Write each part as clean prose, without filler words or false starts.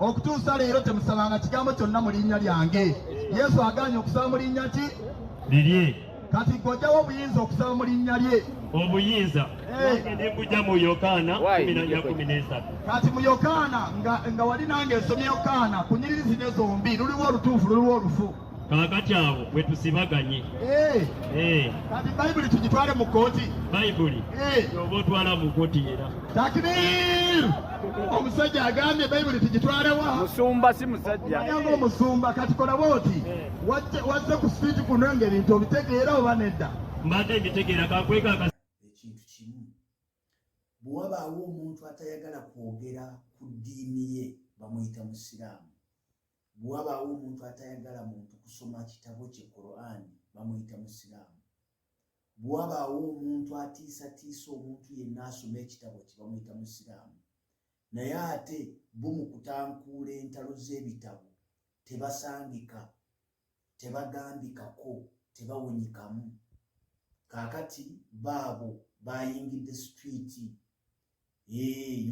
okutuusa leero temusabanga kigambo kyonna mu linnya lyange. Yesu agaanye okusaba mu linnya ki? Lirye. Kati gojjawo obuyinza okusaba mu linnya lye. Obuyinza ne kujja mu Yokaana 10:13. Kati mu Yokaana nga wali nange nsomye Yokaana ku nnyiriri zino zombi, luliwo olutuufu luliwo olufu. Kaakati awo bwe tusibaganye. Kati Bayibuli tugitwale mu kkooti. Bayibuli oba otwala mu kkooti era. Takbir! Omusajja agambye Bayibuli tugitwale wa? Musumba si musajja. Ayanga omusumba. Kati kola bw'oti wazze ku siiti kuno ng'ebintu obitegeera oba nedda? Mbadde mbitegeera kakweka ekintu kimu. Bwe wabaawo omuntu atayagala kwogera ku ddiini ye bamuyita musiraamu. Bwe wabaawo omuntu atayagala muntu kusoma kitabo kye Qur'an bamuyita musiraamu. Bwe wabaawo omuntu atiisatiisa omuntu yenna asoma ekitabo kye bamuyita musiraamu. Naye ate bo mu kutankuula entalo z'ebitabo tebasangika, tebagambikako, tebawunyikamu. Kaakati baabo bayingidde streeti.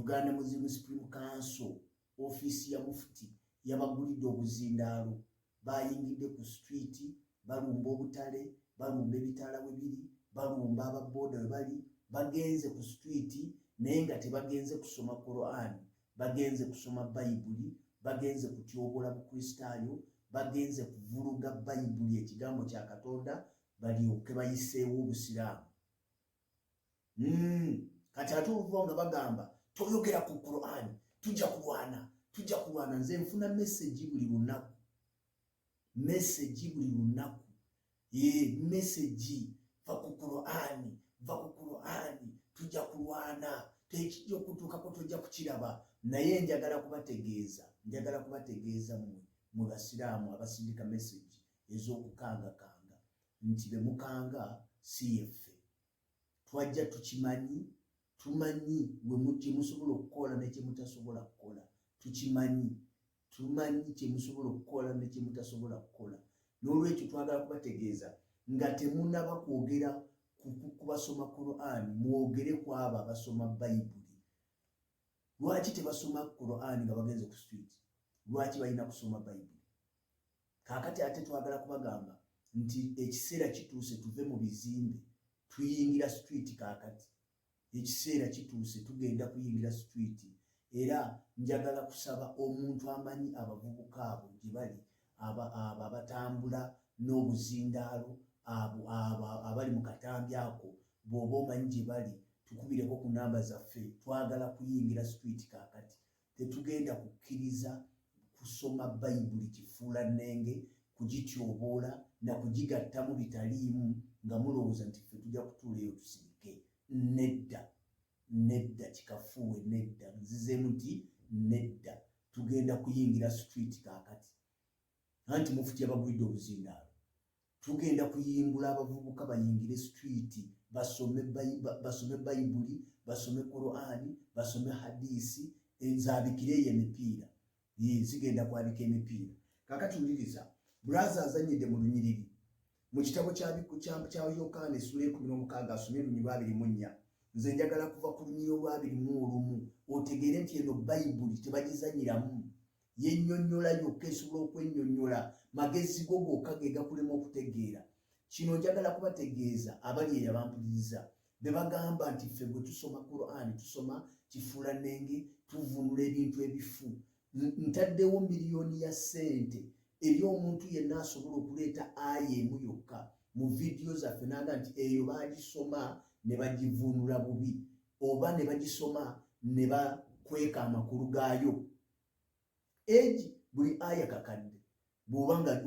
Uganda Muslim Supreme Council ofiisi ya mufti yabagulidde obuzindaalo. Bayingidde ku streeti, balumba obutale, balumba ebitaala we biri, balumba ababooda we bali. Bagenze ku streeti naye nga tebagenze kusoma Qur'an, bagenze kusoma Bayibuli, bagenze kutyobola Bukristaayo, bagenze kuvuluga Bayibuli ekigambo kya Katonda balyoke bayiseewo obusiraamu. Kati ate oluva nga bagamba toyogera ku Qur'an, tujja kulwana. Nze nfuna message buli lunaku. Message va ku Qur'an, tujja kulwana. Tekijja okutuukako tojja kukiraba. Naye njagala kubategeeza mu basiraamu abasindika message ez'okukangakanga nti be mukanga si yeffe. Twajja tumanyi kye musobola okukola ne kye mutasobola kukola. Tumanyi kye musobola okukola ne kye mutasobola kukola. N'olwekyo twagala kubategeeza nga temunnaba kwogera ku basoma Qur'an, mwogere ku abo abasoma Bayibuli. Lwaki tebasoma Qur'an nga bagenze ku street? Lwaki balina kusoma Bayibuli? Kaakati ate twagala kubagamba nti ekiseera kituuse tuve mu bizimbe tuyingira street. Kaakati ekiseera kituuse tugenda kuyingira street. Era njagala kusaba omuntu amanyi abavubuka abo gye bali, abatambula n'obuzindaalo, abali mu katambi ako, bw'oba omanyi gye bali tukubireko ku namba zaffe. Twagala kuyingira street. Kaakati tetugenda kukkiriza kusoma Bayibuli kifuula nnenge, kugityoboola na kugigattamu bitaliimu nga mulowooza nti ffe tujja kutuula eyo tusirike. Nedda kikafuuwe, nedda. Nzizeemu nti nedda. Tugenda kuyingira street. Kaakati anti mufuti yabagulidde obuzindaalo. Tugenda kuyimbula abavubuka bayingire street, basome Bayibuli, basome Qur'an, basome hadisi, zaabikire emipiira. Zigenda kwabika emipiira. Kaakati wuliriza, Brother azanyidde mu lunyiriri mu kitabo kya Yokaana essula 16 asomye lunyiriri 24. Nze njagala kuva ku lunyiriri 21 otegeere nti eno Bayibuli tebagizanyiramu. Yennyonnyola yokka esobola okwennyonnyola. Magezi go gokka ge gakulema okutegeera. Kino njagala kubategeeza abali eyo abampuliriza be bagamba nti ffe bwe tusoma Qur'an tusoma kifuula nnenge, tuvunula ebintu ebifu. Ntaddewo miliyoni ya ssente eri omuntu yenna asobola okuleeta aya emu yokka mu vidiyo zaffe n'aga nti eyo baagisoma ne bagivunula bubi, oba ne bagisoma ne bakweka amakulu gaayo. Buli aya kakadde bw'oba nga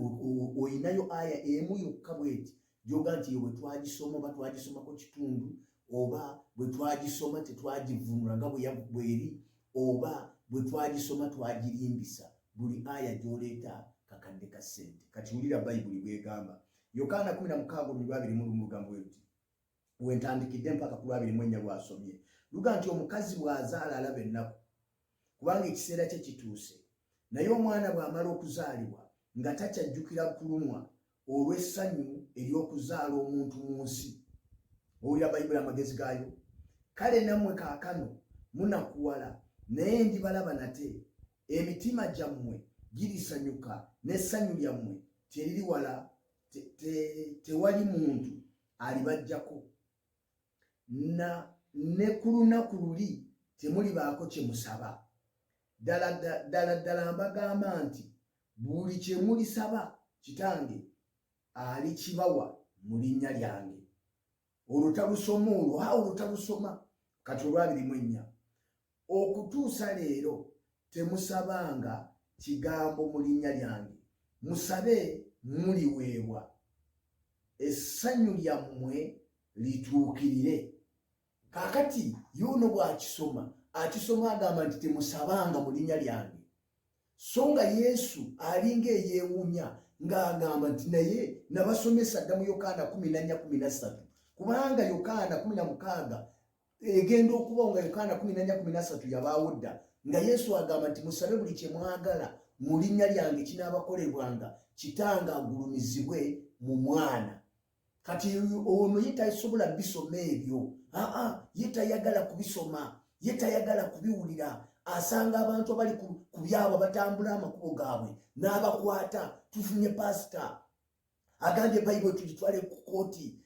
oyinayo aya emu yokka bweti gyoga nti bwe twagisoma oba twagisomako kitundu, oba bwe twagisoma tetwagivunula nga bweri, oba bwe twagisoma twagirimbisa. Buli aya gy'oleeta kakadde ka ssente. Kati wulira Bayibuli bw'egamba. Yokaana 16:21 lugambo luti, wentandikidde mpaka ku 24 lwasomye, luga nti omukazi bw'azaala alaba ennaku, kubanga ekiseera kye kituuse. Naye omwana bw'amala okuzaalibwa nga takyajjukira kulumwa olw'essanyu ery'okuzaala omuntu mu nsi. Owulira Bayibuli amagezi gaayo. Kale nammwe kaakano munakuwala, naye ndibalaba nate, emitima gyammwe girisanyuka n'essanyu lyammwe teriri wala, tewali muntu alibajjako, ne ku lunaku luli temulibaako kye musaba. Ddala mbagamba nti buli kye mulisaba Kitange alikibawa mu linnya lyange. Olutalusoma olwo, olutalusoma kati olwabirimu 4. Okutuusa leero temusabanga kigambo mu linnya lyange. Musabe muliweebwa, essanyu lyammwe lituukirire. Kaakati y'ono bw'akisoma, akisoma agamba nti temusabanga mu linnya lyange. So nga Yesu alinga eyeewuunya ng'agamba nti naye nabasomesa dda mu Yokaana 14:13, kubanga Yokaana 16 egenda okuba nga Yokaana 14:13 yabaawo dda, nga Yesu agamba nti musabe buli kye mwagala mu linnya lyange kinaabakolebwanga, Kitange agulumizibwe mu Mwana. Kati ono ye tasobola bisoma ebyo, ye tayagala kubisoma, ye tayagala kubiwulira. Asanga abantu abali ku byabo batambula amakubo gaabwe n'abakwata. Tufunye pasita agambye Bayibuli tugitwale ku kooti,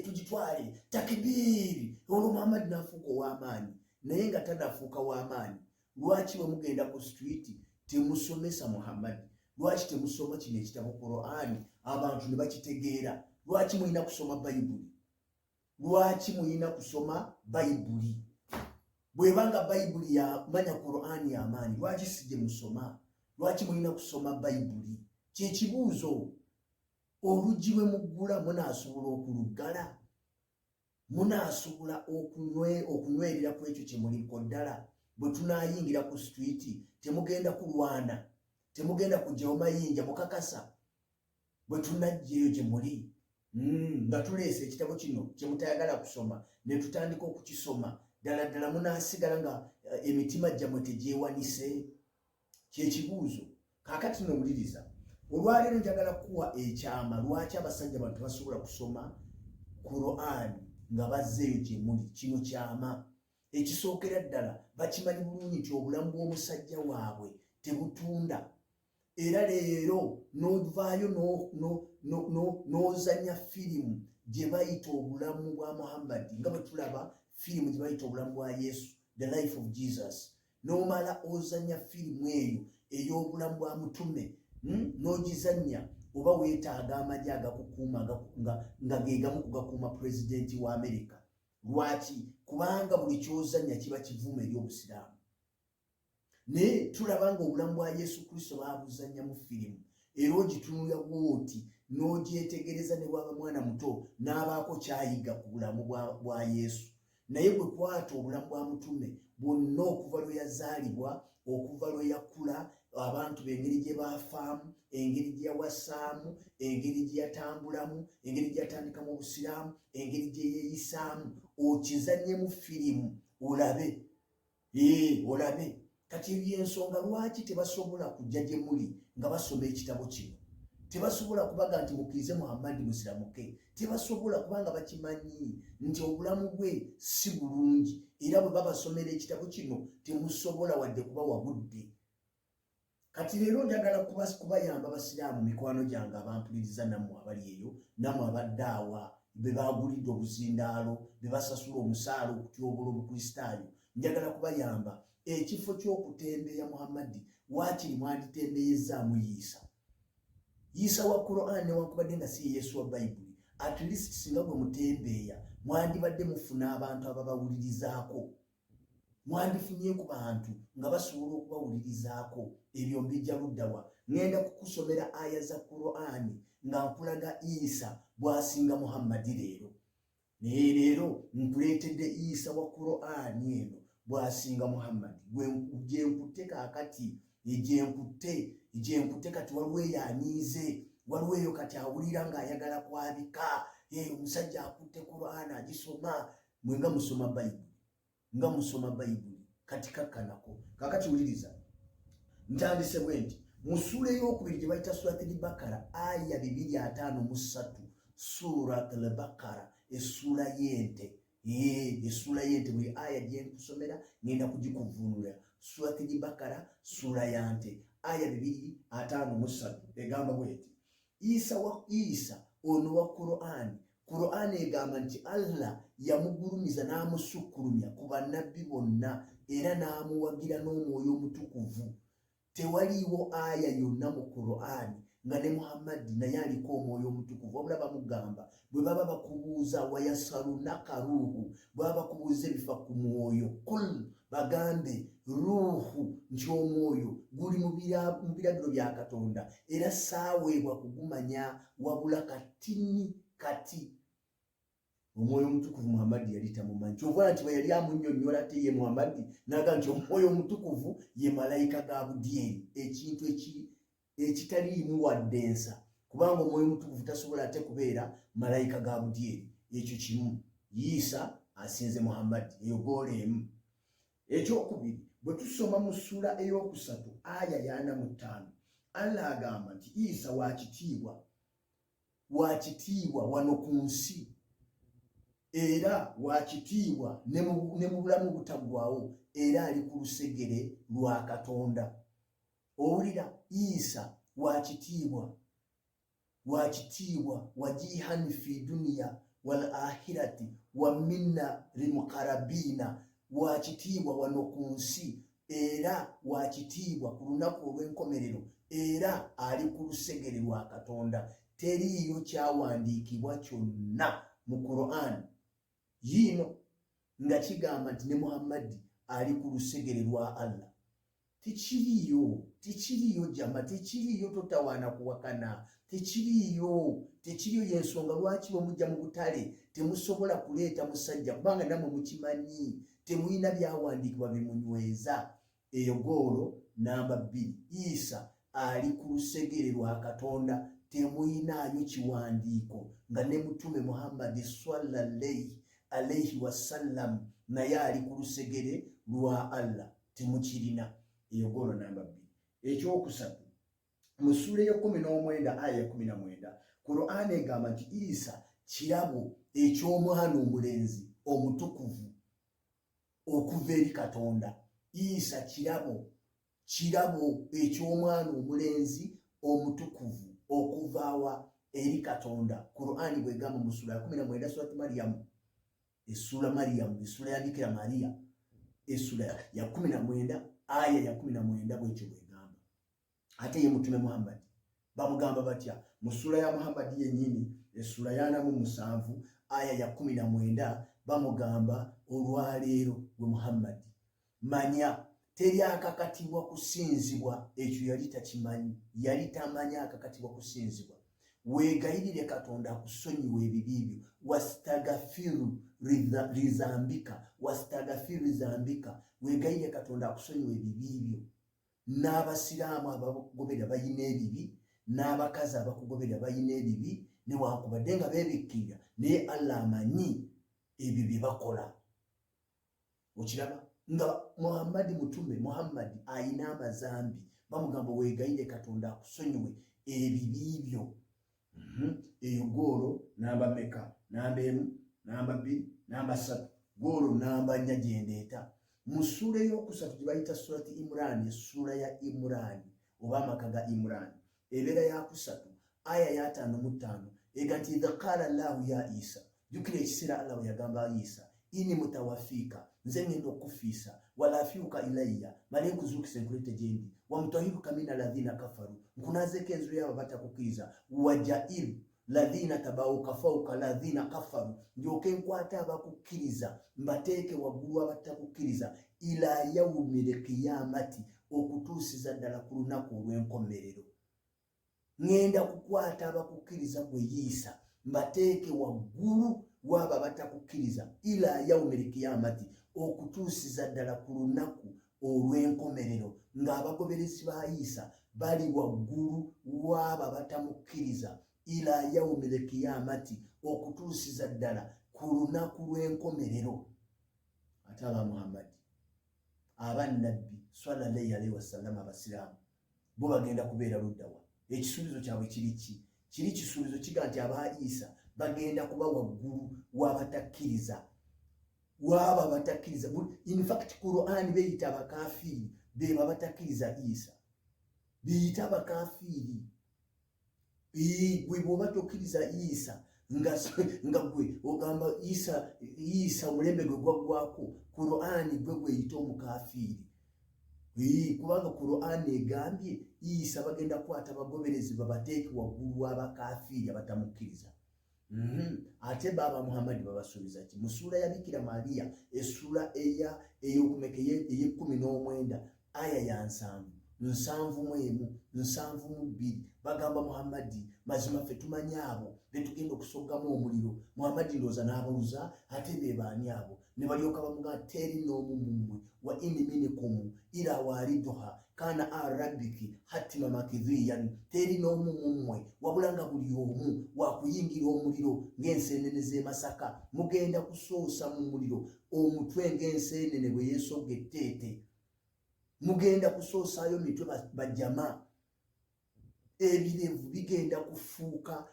tugitwale takibiri. Olwo Muhammad n'afuuka ow'amaanyi, naye nga tanafuuka w'amaanyi. Lwaki bwe mugenda ku street temusomesa Muhammad? Lwaki temusoma kino ekitabo Qur'ani abantu ne bakitegeera? Lwaki mulina kusoma Bayibuli? Lwaki mulina kusoma Bayibuli? Bwebanga Bayibuli yamanya Qur'ani y'amaanyi, lwaki sije musoma? Lwaki mulina kusoma Bayibuli? Kyekibuuzo. Oluggi lwe muggula munaasobola okuluggala? Munaasobola okunywerera ku ekyo kye muliko ddala? Bwe tunaayingira ku street temugenda kulwana, temugenda kugyawo mayinja mukakasa? Bwe tunajjayo gye muli nga tuleese ekitabo kino kye mutayagala kusoma ne tutandika okukisoma, ddala munaasigala nga emitima gyammwe tegyewanise? Kyekibuuzo. Kaakati nowuliriza, olwaleero njagala kuwa ekyama lwaki abasajja bantu basobola kusoma Qur'ani nga bazzeeyo gye muli. Kino kyama. Ekisookera ddala bakimanyi bulungi nti obulamu bw'omusajja waabwe tebutunda. Era leero n'ovaayo n'ozanya firimu gye bayita obulamu bwa Muhammad, nga bwe tulaba firimu gye bayita obulamu bwa Yesu, the life of Jesus, n'omala ozanya firimu eyo ey'obulamu bwa mutume, n'ogizanya, oba weetaaga amagye agakukuuma nga ge gamu kugakuuma pulezidenti wa Amerika. Lwaki? Kubanga buli kyozanya kiba kivuuma eri Obusiraamu. Naye tulaba nga obulamu bwa Yesu Kristo baabuzanya mu firimu, era ogitunulira bw'oti n'ogyetegereza ne bwaba mwana muto n'abaako kyayiga ku bulamu bwa Yesu. Naye bwe kwata obulamu bwa mutume bwonna okuva lwe yazaalibwa, okuva lwe yakula, abantu b'engeri gye baafaamu, engeri gye yawasaamu, engeri gye yatambulamu, engeri gye yatandikamu Obusiraamu, engeri gye yeeyisaamu, okizanye mu firimu olabe. Olabe. Kati eby'ensonga lwaki tebasobola kujja gye muli nga basoma ekitabo kino? Tebasobola kubaga nti mukkirize Muhammad musiramuke. Tebasobola kubanga bakimanyi nti obulamu bwe si bulungi, era bwe babasomera ekitabo kino temusobola wadde kubawa budde. Kati leero njagala kubayamba Abasiraamu, mikwano gyange abampuliriza nammwe abali eyo, nammwe abadde awa be baagulidde obuzindaalo, be basasula omusaala okutyobula Obukristaayo. Njagala kubayamba ekifo ky'okutembeeya Muhammad waakiri mwanditembeeyezaamu Isa wa Qur'an newankubadde nga si Yesu wa Bayibuli. At least singa bwe mutembeeya mwandibadde mufuna abantu ababawulirizaako, mwandifunye ku bantu nga basobola okubawulirizaako. Ebyo mbijja luddawa. Ngenda kukusomera aya za Qur'ani nga nkulaga Isa bw'asinga Muhammad leero. Naye leero nkuleetedde Isa wa Qur'ani eno bw'asinga Muhammad. Gye nkutte kaakati, gye nkutte kati waliwo eyanyiize, waliwo eyo kati awulira ng'ayagala kwabika. Omusajja akutte Qur'ani agisoma. Mwe nga musoma Bayibuli, nga musoma Bayibuli kati kakkanako. Kaakati wuliriza, ntandise bwe nti mu ssuula ey'okubiri gye bayita Surat al-Baqara aya 253, Surat al-Baqara, essuula y'ente. Essuula y'ente buli aya gye nkusomera ngenda kugikuvuunulira. surati al-Bakara sura ya nte aya 253 egamba bweti Isa ono wa Qur'an egamba nti Allah yamugulumiza n'amusukulumya ku bannabbi bonna era n'amuwagira n'omwoyo omutukuvu. Tewaliiwo aya yonna mu Qur'an nga ne Muhammad naye aliko omwoyo omutukuvu. Wabula bamugamba bwe baba bakubuuza wayasalunaka ruuhu, bwe baba bakubuuza ebifa ku mwoyo, kul bagambe ruuhu nti omwoyo guli mu biragiro bya Katonda era saaweebwa kugumanya wabula kati omwoyo omutukuvu Muhammad yali tamumanyi. Kyova nti bwe yali amunnyonnyola ate ye Muhammad n'agamba nti omwoyo omutukuvu ye malayika Gabudyeri, ekintu ekitaliimu wadde ensa, kubanga omwoyo omutukuvu tasobola ate kubeera malayika Gabudyeri. Ekyo kimu. Isa asinze Muhammad, eyo goolo emu. Ekyokubiri, bwe tusoma mu ssula ey'okusatu aya ya 45 Allah agamba nti Isa wakitiibwa wano ku nsi era wakitiibwa ne mu bulamu butaggwaawo era ali ku lusegere lwa Katonda. Owulira, Isa wakitiibwa wajihan fi dunya wal akhirati wa minna limukarabina, wakitiibwa wano ku nsi era wakitiibwa ku lunaku olw'enkomerero era ali ku lusegere lwa Katonda. Teriiyo kyawandiikibwa kyonna mu Qur'an yino nga kigamba nti ne Muhammad ali ku lusegere lwa Allah. Tekiriyo jama, tekiriyo, totawaana kuwakana, tekiriyo yensonga lwaki bwe mujja mu butale temusobola kuleeta musajja kubanga namwe mukimanyi temulina byawandiikibwa bimunyweza. Eyo goolo namba 2. Isa ali ku lusegere lwa Katonda, temuyinaayo kiwandiiko nga ne mutume Muhammad sallallahu alayhi wasallam naye ali ku lusegere lwa Allah, temukirina. Eyo goolo namba 2. Ekyokusatu, mu ssula y'e19 aya 19 Qur'an egamba nti Isa kirabo eky'omwana omulenzi omutukuvu okuva eri Katonda. Isa kirabo eky'omwana omulenzi omutukuvu okuva eri Katonda. Qur'an bwegamba mu ssula ya 19 surati Maryam, essula ya Bikira Maria, essula ya 19 aya ya 19 bwekyo bwegamba. Ate ye mutume Muhammad bamugamba batya mu ssula ya Muhammad yennyini, essula ya 7 aya ya 19 bamugamba olwaleero gwe Muhammad manya teri akakatibwa kusinzibwa. Ekyo yali takimanyi, yali tamanya akakatibwa kusinzibwa. Weegayirire Katonda akusonyiwa ebibi byo, wastagafiru lizambika, weegayirire Katonda akusonyiwa ebibi byo. N'abasiraamu abakugoberera bayina ebibi, n'abakazi abakugoberera bayina ebibi, newankubadde nga beebikkirira naye Allah amanyi ebyo bye bakola. Okiraba nga mutume Muhammad ayina amazambi, bamugamba weegayirire Katonda akusonyiwe ebibi byo. Eyo goolo namba meka? Namba 1, namba 2, namba 3. Goolo namba 4 gyendeeta mu ssula ey'okusatu gye bayita surati Imran, essula ya Imran oba amaka ga Imran, ebeera ya kusatu aya ya 5 ega nti idha qala Allahu ya Isa, jukira ekiseera Allah bwe yagamba Isa, ini mutawafiika, nze ngenda okufiisa, walafiuka ilayya, male nkuzuukise nkuleete gye ndi, wamutahiruka mina ladhina kafaru, nkunazeeko enziro y'abo batakukkiriza, wajairu ladhina tabauka fauka ladhina kafaru, ndyoke nkwate abakukkiriza mbateeke waggulu abatakukkiriza, ila yaumil qiyamati, okutuusiza ddala ku lunaku olw'enkomerero. Ngenda kukwata abakukkiriza gwe Isa mbateeke waggulu wabo abatakukkiriza, ila yaumil qiyamati, okutuusiza ddala ku lunaku olw'enkomerero, ng'abagoberezi ba Isa bali waggulu wabo abatamukkiriza, ila yaumil qiyamati, okutuusiza ddala ku lunaku lw'enkomerero. Ate aba Muhammad abannabbi sallallahu alayhi wasallam abasiraamu bo bagenda kubeera luddawa? Ekisuubizo kyabwe kiri ki? Kiri kisuubizo kiga nti aba Isa bagenda kuba waggulu w'abatakkiriza waba batakkiriza. In fact Qur'an beyita abakafiri beba batakkiriza Isa, beyita abakafiri. Gwe bwoba tokkiriza Isa nga gwe ogamba Isa omulembe gwe gwaggwako, Qur'an gwe gweyita omukafiri. Kubanga Qur'an egambye Isa bagenda kwata abagoberezi babateeke waggulu w'abakafiri abatamukkiriza. Ate baba Muhammad babasuubiza ki? Mu sura ya Bikira Maria essula ey'okumeka ey'19 aya ya 7 bagamba Muhammad mazima ffe tumanyi abo betugenda okusoggamu omuliro. Muhammad ndooza n'abaluza ate be baani abo, ne balyoka bamuga teri n'omu mmwe wa in minkum ila waliduha kana arabiki hatima makidhiyan, teri n'omu mmwe wabula nga buli omu wakuyingira omuliro ng'enseenene z'e Masaka. Mugenda kusoosa mu muliro omutwe ng'enseenene bwe yeesogga etteete. Mugenda kusoosaayo mitwe bajjama. Ebirevu bigenda kufuuka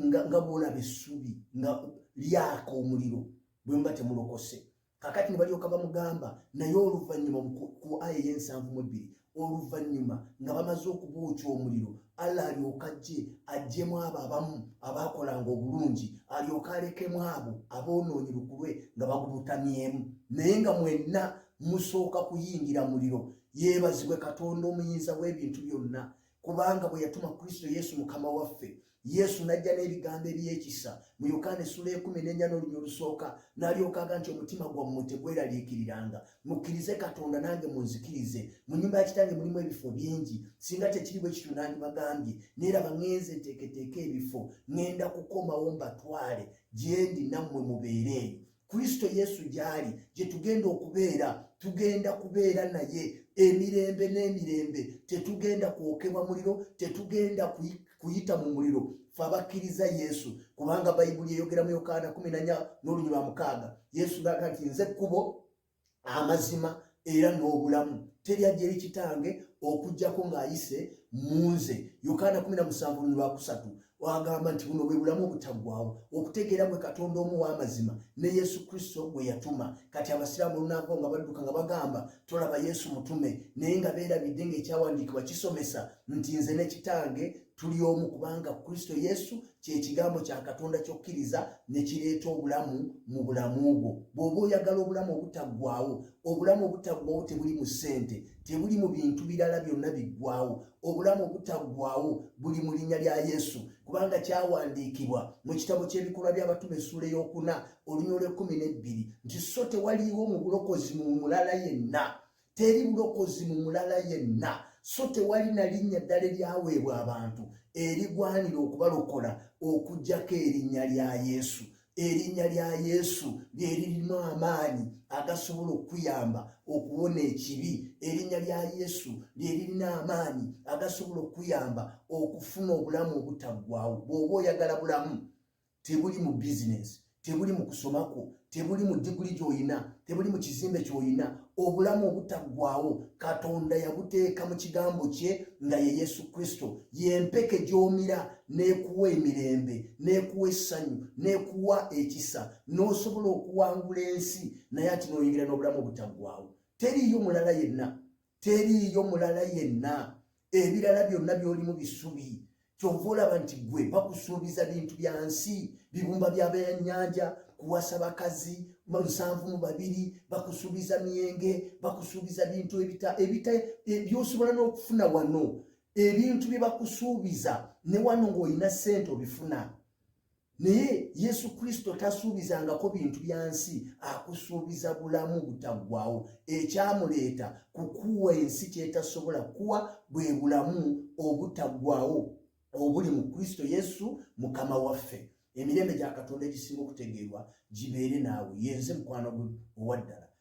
nga bwolaba essubi nga lyaka omuliro bwe muba temulokose. Kakati ne balyoka bamugamba naye oluvannyuma ku aya y'e7:2 oluvannyuma nga bamaze okubookya omuliro, Allah alyoka ajjemu abo abamu abaakolanga obulungi, alyoka alekemu abo aboonoonyi lukulwe nga bagubutamyemu. Naye nga mwenna musooka kuyingira muliro. Yeebazibwe Katonda omuyinza w'ebintu byonna, kubanga bwe yatuma Kristo Yesu Mukama waffe. Yesu najja n'ebigambo eby'ekisa mu Yokaana essula 14 n'olunya olusooka, n'alyoka aga nti omutima gwammwe tegweraliikiriranga, mukkirize Katonda nange munzikirize. Mu nnyumba ya Kitange mulimu ebifo bingi, singa tekiri bwe kityo nandibagambye. Neeraba ŋŋenze nteeketeeke ebifo, ŋŋenda kukomawo mbatwale gye ndi nammwe mubeereeyo. Kristo Yesu gy'ali gye tugenda okubeera, tugenda kubeera naye emirembe n'emirembe. Tetugenda kwokebwa muliro, tetugenda kuyita mu muliro ffe abakkiriza Yesu, kubanga Bayibuli eyogera mu Yokaana 14 n'olunya 6 Yesu n'aga nti nze kkubo, amazima era n'obulamu. Teri ajja eri Kitange okuggyako ng'ayise mu nze. Yokaana 17:3 wagamba nti buno bwe bulamu obutaggwaawo, okutegeera bwe Katonda omu w'amazima ne Yesu Kristo gwe yatuma. Kati abasiraamu olunaku nga badduka nga bagamba tolaba Yesu mutume, naye nga beerabidde ng'ekyawandiikibwa kisomesa nti nze ne Kitange tuli omu, kubanga Kristo Yesu kye kigambo kya Katonda ky'okkiriza ne kireeta obulamu mu bulamu bwo. Bw'oba oyagala obulamu obutaggwaawo, obulamu obutaggwaawo tebuli mu ssente, tebuli mu bintu birala byonna biggwaawo. Obulamu obutaggwaawo buli mu linnya lya Yesu, kubanga kyawandiikibwa mu kitabo ky'ebikolwa by'abatume essula 4 olunya 12 nti so tewaliiwo mu bulokozi mu mulala yenna, teri bulokozi mu mulala yenna, so tewali na linnya ddala eryaweebwa abantu erigwanira okubalokola okuggyako erinnya lya Yesu. Erinnya lya Yesu lye lirimu amaanyi agasobola okuyamba okuwona ekibi. Erinnya lya Yesu lye lirina amaanyi agasobola okuyamba okufuna obulamu obutaggwaawo. Bw'oba oyagala bulamu, tebuli mu bizinesi, tebuli mu kusomako, tebuli mu diguli gy'oyina, tebuli mu kizimbe ky'oyina. Obulamu obutaggwaawo Katonda yabuteeka mu kigambo kye nga ye Yesu Kristo. Y'empeke gy'omira n'ekuwa emirembe, n'ekuwa essanyu, n'ekuwa ekisa, n'osobola okuwangula ensi, naye ati n'oyingira n'obulamu obutaggwaawo. Teriiyo mulala yenna, teriiyo mulala yenna. Ebirala byonna by'olimu bisubi. Kyova olaba nti gwe bakusuubiza bintu bya nsi, bibumba by'abennyanja, kuwasa bakazi 72, bakusuubiza myenge, bakusuubiza bintu by'osobola n'okufuna wano. Ebintu bye bakusuubiza ne wano ng'olina ssente obifuna. Naye Yesu Kristo tasuubizangako bintu bya nsi, akusuubiza bulamu butaggwaawo. Ekyamuleeta kukuwa ensi kyetasobola kuwa bwe bulamu obutaggwaawo obuli mu Kristo Yesu Mukama waffe. Emirembe gya Katonda egisinga okutegeerwa gibeere naawe. Yenze mukwano gwe owaddala.